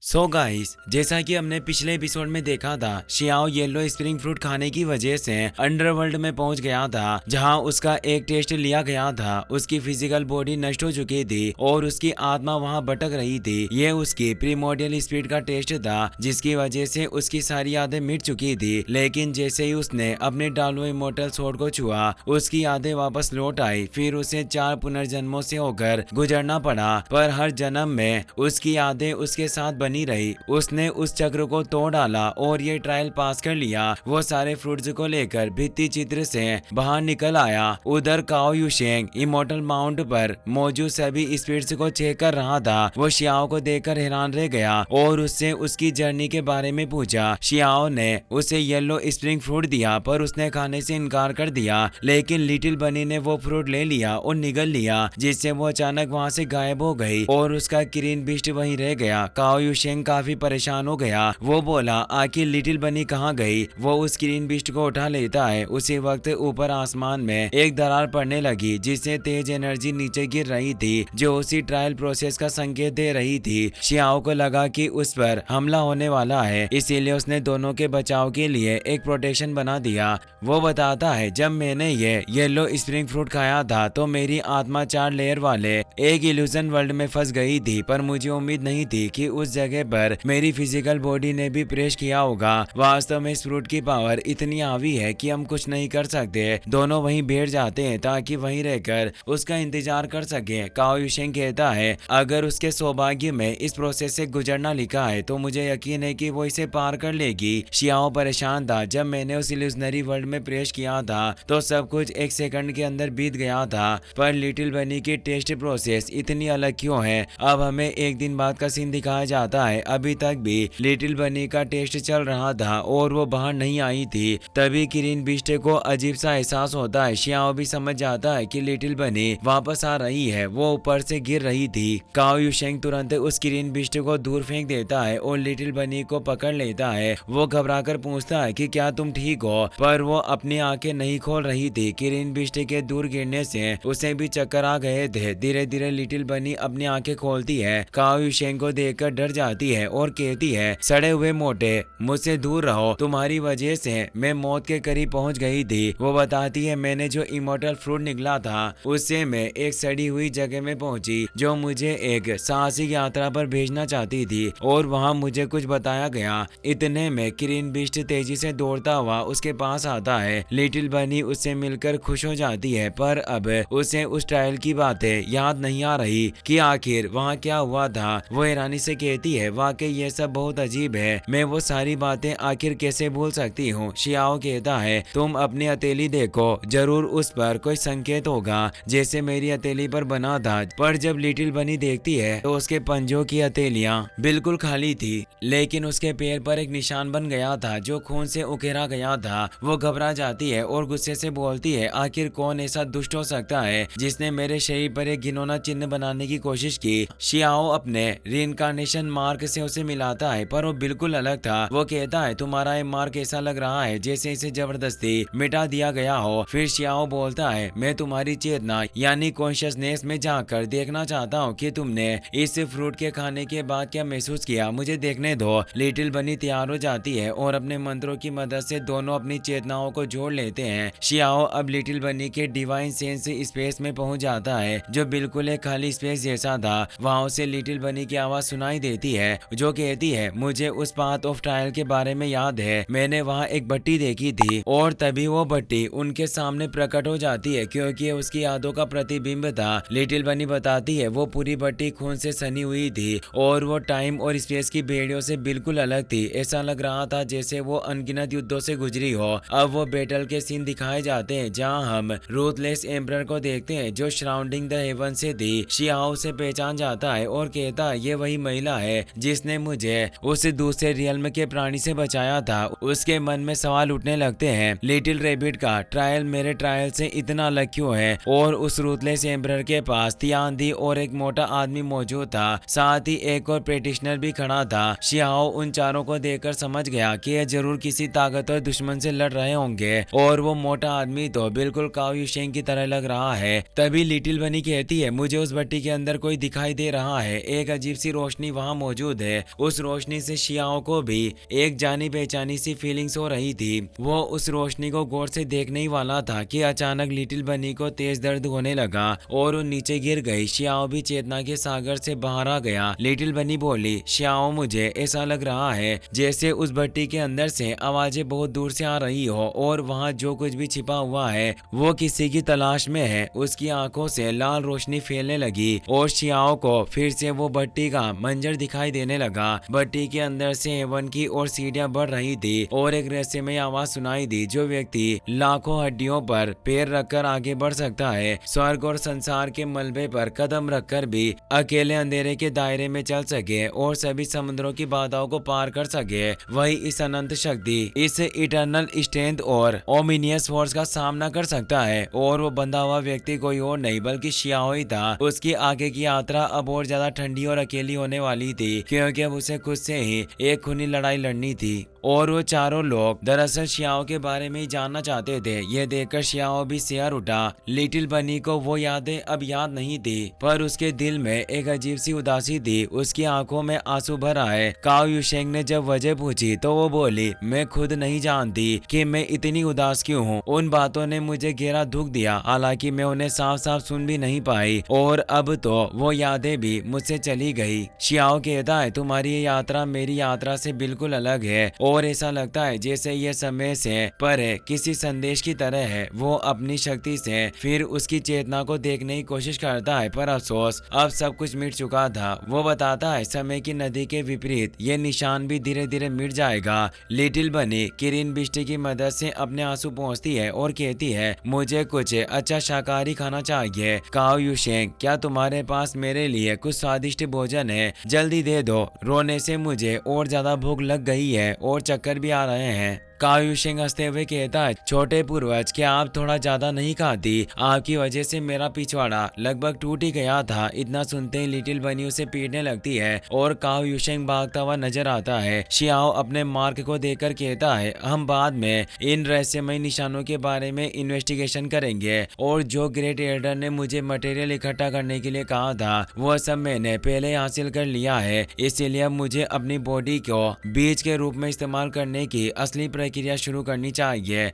Guys, जैसा कि हमने पिछले एपिसोड में देखा था, शियाओ येलो स्प्रिंग फ्रूट खाने की वजह से अंडरवर्ल्ड में पहुंच गया था, जहां उसका एक टेस्ट लिया गया था। उसकी फिजिकल बॉडी नष्ट हो चुकी थी और उसकी आत्मा वहां भटक रही थी। ये उसकी प्रीमोडियल स्पीड का टेस्ट था, जिसकी वजह से उसकी सारी यादें मिट चुकी थी। लेकिन जैसे ही उसने अपने डालो इमोर्टल स्वॉर्ड को छुआ, उसकी यादें वापस लौट आई। फिर उसे 4 पुनर्जन्मों से होकर गुजरना पड़ा, पर हर जन्म में उसकी यादें उसके साथ बनी रही। उसने उस चक्र को तोड़ डाला और ये ट्रायल पास कर लिया। वो सारे फ्रूट्स को लेकर भित्ति चित्र से बाहर निकल आया। उधर काओ युशेंग इमोर्टल माउंट पर मौजूद सभी स्पिरिट्स को चेक कर रहा था। वो शियाओ को देखकर हैरान रह गया और उससे उसकी जर्नी के बारे में पूछा। शियाओ ने उसे येलो स्प्रिंग फ्रूट दिया, पर उसने खाने से इनकार कर दिया। लेकिन लिटिल बनी ने वो फ्रूट ले लिया और निगल लिया, जिससे वो अचानक वहां से गायब हो गई और उसका किरीन बिस्ट वहीं रह गया। काओ युशेंग काफी परेशान हो गया। वो बोला, आखिर लिटिल बनी कहाँ गई? वो उस किरीन बिस्ट को उठा लेता है। उसी वक्त ऊपर आसमान में एक दरार पड़ने लगी, जिससे तेज एनर्जी नीचे गिर रही थी, जो उसी ट्रायल प्रोसेस का संकेत दे रही थी। शियाओ को लगा कि उस पर हमला होने वाला है, इसीलिए उसने दोनों के बचाव के लिए एक प्रोटेक्शन बना दिया। वो बताता है, जब मैंने ये येलो स्प्रिंग फ्रूट खाया था तो मेरी आत्मा 4 लेयर वाले एक इल्यूजन वर्ल्ड में फंस गई थी, पर मुझे उम्मीद नहीं थी कि उस जगह पर मेरी फिजिकल बॉडी ने भी प्रेस किया होगा। वास्तव में इस फ्रूट की पावर इतनी हावी है कि हम कुछ नहीं कर सकते। दोनों वहीं बैठ जाते हैं ताकि वहीं रहकर उसका इंतजार कर सके। काओ युशेंग कहता है, अगर उसके सौभाग्य में इस प्रोसेस से गुजरना लिखा है तो मुझे यकीन है कि वो इसे पार कर लेगी। शियाओ परेशान था। जब मैंने उस इल्यूजनरी वर्ल्ड में प्रवेश किया था तो सब कुछ एक सेकंड के अंदर बीत गया था, पर लिटिल बनी की टेस्ट प्रोसेस इतनी अलग क्यों है? अब हमें एक दिन बाद का सीन दिखाया जाता है। अभी तक भी लिटिल बनी का टेस्ट चल रहा था और वो बाहर नहीं आई थी। तभी किरीन बिस्ट को अजीब सा एहसास होता है। शियाओ भी समझ जाता है कि लिटिल बनी वापस आ रही है। वो ऊपर से गिर रही थी। काओ युशेंग तुरंत उस किरीन बिस्ट को दूर फेंक देता है और लिटिल बनी को पकड़ लेता है। वो घबराकर पूछता है कि क्या तुम ठीक हो? पर वो अपनी आंखें नहीं खोल रही थी। किरीन बिस्ट के दूर गिरने से उसे भी चक्कर आ गए थे। धीरे धीरे लिटिल बनी अपनी आंखें खोलती है। काओ युशेंग को देखकर डर जाती है और कहती है, सड़े हुए मोटे, मुझसे दूर रहो, तुम्हारी वजह से मैं मौत के करीब पहुंच गई थी। वो बताती है, मैंने जो इमोर्टल फ्रूट निकला था उससे मैं एक सड़ी हुई जगह में पहुंची जो मुझे एक साहसिक यात्रा पर भेजना चाहती थी, और वहां मुझे कुछ बताया गया। इतने में किरीन बिस्ट तेजी से दौड़ता हुआ उसके पास आता है। लिटिल बनी उससे मिलकर खुश हो जाती है, पर अब उसे उस ट्रायल की बातें याद नहीं आ रही कि आखिर वहाँ क्या हुआ था। वो हैरानी से कहती है, वाकई ये सब बहुत अजीब है, मैं वो सारी बातें आखिर कैसे भूल सकती हूँ? शियाओ कहता है, तुम अपनी हथेली देखो, जरूर उस पर कोई संकेत होगा जैसे मेरी हथेली पर बना था। पर जब लिटिल बनी देखती है तो उसके पंजों की हथेलियां बिल्कुल खाली थी, लेकिन उसके पैर पर एक निशान बन गया था जो खून से उकेरा गया था। वो घबरा जाती है और गुस्से से बोलती है, आखिर कौन ऐसा दुष्ट हो सकता है जिसने मेरे शरीर पर एक घिनौना चिन्ह बनाने की कोशिश की? शियाओ अपने रीइंकार्नेशन मार्क से उसे मिलाता है, पर वो बिल्कुल अलग था। वो कहता है, तुम्हारा ये मार्क ऐसा लग रहा है जैसे इसे जबरदस्ती मिटा दिया गया हो। फिर शियाओ बोलता है, मैं तुम्हारी चेतना यानी कॉन्शियसनेस में जाकर देखना चाहता हूँ कि तुमने इस फ्रूट के खाने के बाद क्या महसूस किया, मुझे देखने दो। लिटिल बनी तैयार हो जाती है और अपने मंत्रों की मदद से दोनों अपनी चेतनाओं को जोड़ लेते हैं। शियाओ अब लिटिल बनी के डिवाइन सेंस स्पेस में पहुंच जाता है, जो बिल्कुल एक खाली स्पेस जैसा था। वहां से लिटिल बनी की आवाज सुनाई देती है जो कहती है, मुझे उस पाथ ऑफ ट्रायल के बारे में याद है, मैंने वहाँ एक भट्टी देखी थी। और तभी वो भट्टी उनके सामने प्रकट हो जाती है क्योंकि उसकी यादों का प्रतिबिंब था। लिटिल बनी बताती है, वो पूरी भट्टी खून से सनी हुई थी और वो टाइम और स्पेस की बेड़ियों से बिल्कुल अलग थी। ऐसा लग रहा था जैसे वो अनगिनत युद्धों से गुजरी हो। अब वो बैटल के सीन दिखाए जाते हैं जहाँ हम रूथलेस एम्परर को देखते हैं जो सराउंडिंग द हेवन से थी। शियाओ से पहचान जाता है और कहता है, ये वही महिला है जिसने मुझे उस दूसरे रियल्म के प्राणी से बचाया था। उसके मन में सवाल उठने लगते हैं, लिटिल रैबिट का ट्रायल मेरे ट्रायल से इतना अलग क्यों है? और उस रूथलेस एम्परर के पास तियानदी और एक मोटा आदमी मौजूद था, साथ ही एक और प्रेटिशनर भी खड़ा था। शियाओ उन चारों को देखकर समझ गया कि यह जरूर किसी ताकतवर दुश्मन से लड़ रहे होंगे, और वो मोटा आदमी तो बिल्कुल काओ युशेंग की तरह लग रहा है। तभी लिटिल बनी कहती है, मुझे उस भट्टी के अंदर कोई दिखाई दे रहा है, एक अजीब सी रोशनी वहाँ मौजूद है। उस रोशनी से शियाओ को भी एक जानी पहचानी सी फीलिंग्स हो रही थी। वो उस रोशनी को गौर से देखने ही वाला था कि अचानक लिटिल बनी को तेज दर्द होने लगा और वो नीचे गिर गई। शियाओ भी चेतना के सागर से बाहर आ गया। लिटिल बनी बोली, शियाओ मुझे ऐसा लग रहा है जैसे उस भट्टी के अंदर से आवाजें बहुत दूर से आ रही हो और वहाँ जो कुछ भी छिपा हुआ है वो किसी की तलाश में है। उसकी आंखों से लाल रोशनी फैलने लगी और शियाओ को फिर से वो भट्टी का मंजर दिखाई देने लगा। भट्टी के अंदर से हेवन की और सीढ़ियां बढ़ रही थी और एक रहस्यमय आवाज सुनाई दी, जो व्यक्ति लाखों हड्डियों पर पैर रखकर आगे बढ़ सकता है, स्वर्ग और संसार के मलबे पर कदम रखकर भी अकेले अंधेरे के दायरे में चल सके और सभी समुद्रों की बाधाओं को पार कर सके, वही इस अनंत शक्ति, इस इटर्नल स्ट्रेंथ और ओमिनियस फोर्स का सामना कर सकता है। और वो बंधा हुआ व्यक्ति कोई और नहीं बल्कि शियाओ ही था। उसकी आगे की यात्रा अब और ज्यादा ठंडी और अकेली होने वाली थी, क्योंकि अब उसे खुद से ही एक खूनी लड़ाई लड़नी थी। और वो चारों लोग दरअसल शियाओ के बारे में ही जानना चाहते थे। यह देखकर शियाओ भी सिहर उठा। लिटिल बनी को वो यादें अब याद नहीं थी, पर उसके दिल में एक अजीब सी उदासी थी। उसकी आंखों में आंसू भर आए। काओ युशेंग ने जब वजह पूछी तो वो बोली, मैं खुद नहीं जानती कि मैं इतनी उदास क्यों हूँ। उन बातों ने मुझे गहरा दुख दिया, हालांकि मैं उन्हें साफ साफ सुन भी नहीं पाई और अब तो वो यादें भी मुझसे चली गई। शियाओ कहता है, तुम्हारी ये यात्रा मेरी यात्रा से बिल्कुल अलग है और ऐसा लगता है जैसे ये समय से परे किसी संदेश की तरह है। वो अपनी शक्ति से फिर उसकी चेतना को देखने की कोशिश करता है, पर अफसोस अब सब कुछ मिट चुका था। वो बताता है, समय की नदी के विपरीत ये निशान भी धीरे धीरे मिट जाएगा। लिटिल बनी किरिन बिष्टी की मदद से अपने आंसू पहुँचती है और कहती है, मुझे कुछ अच्छा शाकाहारी खाना चाहिए। काओ युशेंग, क्या तुम्हारे पास मेरे लिए कुछ स्वादिष्ट भोजन है? जल्दी दे दो। रोने से मुझे और ज्यादा भूख लग गई है और चक्कर भी आ रहे हैं। काओ युशेंग हंसते हुए कहता है, छोटे पूर्वज, क्या आप थोड़ा ज्यादा नहीं खाती? आपकी वजह से मेरा पिछवाड़ा लगभग टूट ही गया था। इतना सुनते ही लिटिल बनी उसे पीटने लगती है और काओ युशेंग भागता हुआ नजर आता है। शियाओ अपने मार्क को देखकर कहता है, हम बाद में इन रहस्यमय निशानों के बारे में इन्वेस्टिगेशन करेंगे और जो ग्रेट एल्डर ने मुझे मटेरियल इकट्ठा करने के लिए कहा था वो सब मैंने पहले हासिल कर लिया है। इसीलिए अब मुझे अपनी बॉडी को बीज के रूप में इस्तेमाल करने की असली प्रक्रिया शुरू करनी चाहिए।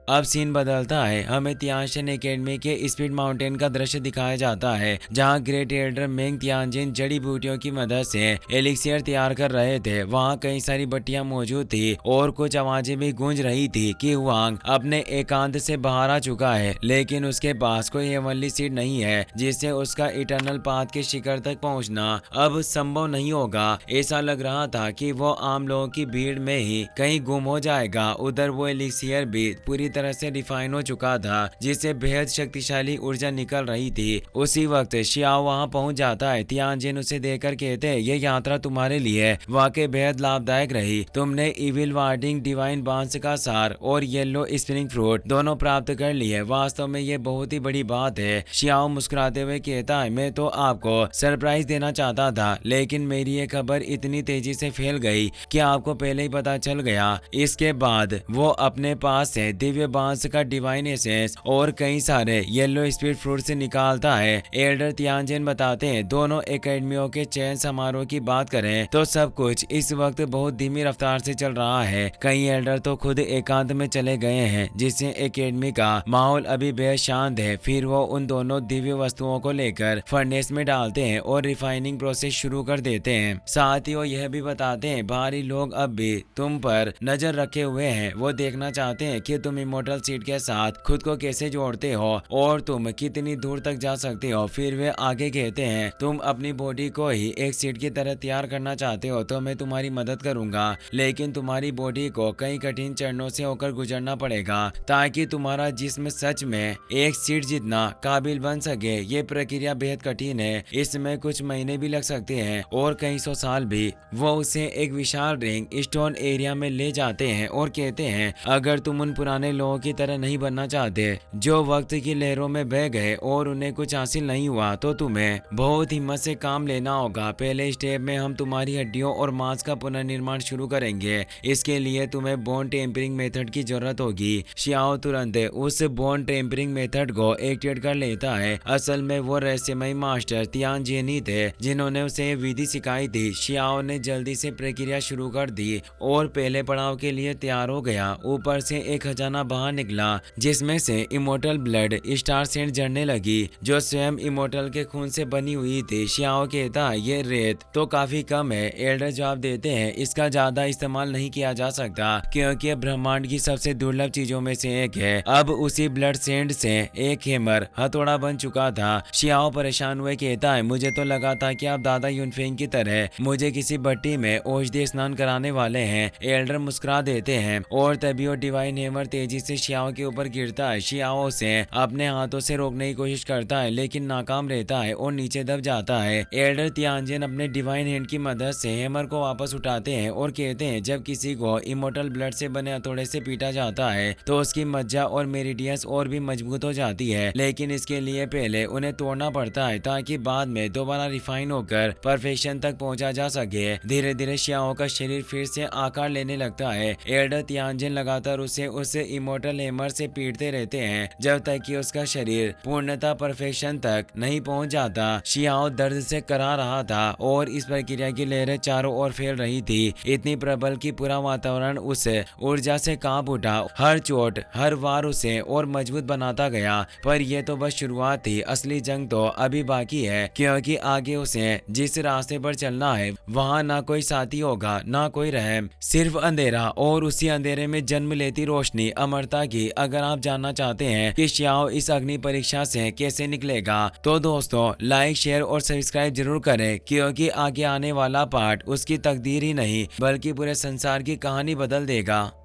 अब सीन बदलता है। हमें तियानजिन एकेडमी के स्पीड माउंटेन का दृश्य दिखाया जाता है, जहां ग्रेट एल्डर मेंग तियानजिन जड़ी बूटियों की मदद से एलिक्सियर तैयार कर रहे थे। वहां कई सारी बट्टियां मौजूद थी और कुछ आवाजें भी गूंज रही थी कि हुआंग अपने एकांत से बाहर आ चुका है, लेकिन उसके पास कोई हेवनली सीड नहीं है जिससे उसका इटर्नल पाथ के शिखर तक पहुंचना अब संभव नहीं होगा। ऐसा लग रहा था कि वो आम लोगों की भीड़ में ही कहीं गुम हो जाएगा। उधर वो एलिक्सियर भी पूरी तरह से रिफाइन हो चुका था, जिससे बेहद शक्तिशाली ऊर्जा निकल रही थी। उसी वक्त शियाओ वहां पहुंच जाता है। तियानजिन उसे देखकर कहते हैं, ये यात्रा तुम्हारे लिए वाकई बेहद लाभदायक रही। तुमने इविल वार्डिंग, डिवाइन बांस का सार और येलो स्प्रिंग फ्रूट दोनों प्राप्त कर लिए। वास्तव में ये बहुत ही बड़ी बात है। शियाओ मुस्कुराते हुए कहता है, मैं तो आपको सरप्राइज देना चाहता था, लेकिन मेरी ये खबर इतनी तेजी से फैल गई कि आपको पहले ही पता चल गया। इसके बाद वो अपने पास से दिव्य बांस का डिवाइन एसेंस और कई सारे येलो स्पीड फ्रूट से निकालता है। एल्डर तियानजिन बताते हैं, दोनों एकेडमियों के चयन समारोह की बात करें तो सब कुछ इस वक्त बहुत धीमी रफ्तार से चल रहा है। कई एल्डर तो खुद एकांत में चले गए हैं, जिससे एकेडमी का माहौल अभी बेहद शांत है। फिर वो उन दोनों दिव्य वस्तुओं को लेकर फर्नेस में डालते हैं और रिफाइनिंग प्रोसेस शुरू कर देते हैं। साथ ही वो यह भी बताते हैं, बाहरी लोग अब भी तुम पर नजर रखे हुए हैं। वो देखना चाहते हैं कि तुम इमोर्टल सीड के साथ खुद को कैसे जोड़ते हो और तुम कितनी दूर तक जा सकते हो। फिर वे आगे कहते हैं, तुम अपनी बॉडी को ही एक सीड की तरह तैयार करना चाहते हो तो मैं तुम्हारी मदद करूंगा, लेकिन तुम्हारी बॉडी को कई कठिन चरणों से होकर गुजरना पड़ेगा ताकि तुम्हारा जिस्म सच में एक सीड जितना काबिल बन सके। ये प्रक्रिया बेहद कठिन है, इसमें कुछ महीने भी लग सकते हैं और कई सौ साल भी। वो उसे एक विशाल रिंग स्टोन एरिया में ले जाते हैं और कहते हैं, अगर तुम उन पुराने लोगों की तरह नहीं बनना चाहते जो वक्त की लहरों में बह गए और उन्हें कुछ हासिल नहीं हुआ, तो तुम्हें बहुत हिम्मत से काम लेना होगा। पहले स्टेप में हम तुम्हारी हड्डियों और मांस का पुनर्निर्माण शुरू करेंगे। इसके लिए तुम्हें बोन टेम्परिंग मेथड की जरूरत होगी। शियाओ तुरंत उस बोन टेम्परिंग मेथड को एक्टिवेट कर लेता है। असल में वो रहस्यमयी मास्टर तियान जिन ही थे जिन्होंने उसे ये विधि सिखाई थी। शियाओ ने जल्दी से प्रक्रिया शुरू कर दी और पहले पड़ाव के लिए तैयार हो गया। ऊपर से एक खजाना बाहर निकला जिसमें से इमोर्टल ब्लड स्टार सेंट झड़ने लगी जो स्वयं इमोर्टल के खून से बनी हुई थी। शियाओ कहता है ये रेत तो काफी कम है। एल्डर जवाब देते हैं इसका ज्यादा इस्तेमाल नहीं किया जा सकता क्योंकि यह ब्रह्मांड की सबसे दुर्लभ चीजों में से एक है। अब उसी ब्लड सेंट से एक हैमर हथौड़ा बन चुका था। शियाओ परेशान हुए कहता है मुझे तो लगा था कि आप दादा यूनफेंग की तरह मुझे किसी भट्टी में औषधि स्नान कराने वाले हैं। एल्डर मुस्कुरा देते हैं और तभी वो डिवाइन हैमर तेजी से शियाओ के ऊपर गिरता है। शियाओ उसे अपने हाथों से रोकने की कोशिश करता है लेकिन नाकाम रहता है और नीचे दब जाता है। एल्डर तियानजिन अपने डिवाइन हैंड की मदद से हैमर को वापस उठाते हैं और कहते हैं जब किसी को इमोर्टल ब्लड से बने हथौड़े से पीटा जाता है तो उसकी मज्जा और मेरिडियस और भी मजबूत हो जाती है, लेकिन इसके लिए पहले उन्हें तोड़ना पड़ता है ताकि बाद में दोबारा रिफाइन होकर परफेक्शन तक पहुंचा जा सके। धीरे धीरे शियाओ का शरीर फिर से आकार लेने लगता है। एल्डर तियानजिन लगातार उसे उस इमोर्टल हैमर से पीटते रहते हैं जब तक कि उसका शरीर पूर्णतः परफेक्शन तक नहीं पहुंच जाता। शियाओ दर्द से करा रहा था और इस प्रक्रिया की लहरें चारों ओर फैल रही थी, इतनी प्रबल कि पूरा वातावरण उस ऊर्जा से कांप उठा। हर चोट हर वार उसे और मजबूत बनाता गया। पर यह तो बस शुरुआत थी, असली जंग तो अभी बाकी है क्योंकि आगे उसे जिस रास्ते पर चलना है वहाँ ना कोई साथी होगा ना कोई रहम, सिर्फ अंधेरा और उसी अंधेरे में जन्म लेती रोशनी अमरता की। अगर आप जानना चाहते हैं कि शियाओ इस अग्नि परीक्षा से कैसे निकलेगा तो दोस्तों लाइक शेयर और सब्सक्राइब जरूर करें क्योंकि आगे आने वाला पार्ट उसकी तकदीर ही नहीं बल्कि पूरे संसार की कहानी बदल देगा।